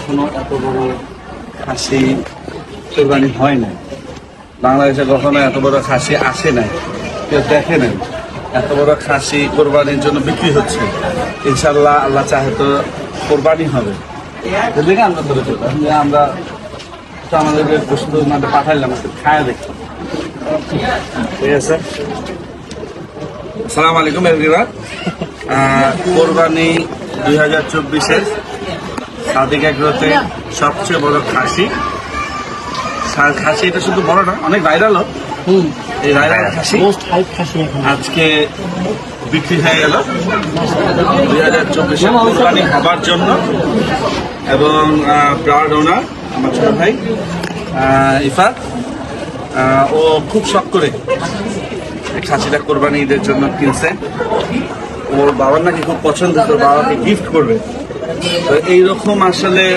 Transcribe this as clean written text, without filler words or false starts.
কখনো এত বড় খাসি কোরবানি হয় না, বাংলাদেশে কখনো এত বড় খাসি আসে নাই, কেউ দেখে নাই। এত বড় খাসি কোরবানির জন্য বিক্রি হচ্ছে। ইনশাল্লাহ আল্লাহ চাহে তো কোরবানি হবে। দেখে আমরা ধরে আমরা তো আমাদের পশু মানে পাঠাইলাম খায়া দেখি। ঠিক আছে, আসসালামু আলাইকুম এভরিওয়ান। কোরবানি 2024-এর সাদিক এগ্রোতে সবচেয়ে বড় খাসি। এটা শুধু বড় না, অনেক ভাইরালও। এই ভাইরাল খাসি আজকে বিক্রি হয়ে গেল 2024-এর কোরবানি হবার জন্য। এবং প্রাউড ওনার আমার ছোট ভাই ইফাত, ও খুব শখ করে খাসিটা কোরবানি ঈদের জন্য কিনছে। ওর বাবার নাকি খুব পছন্দ, তোর বাবাকে গিফট করবে। তো এইরকম আসলে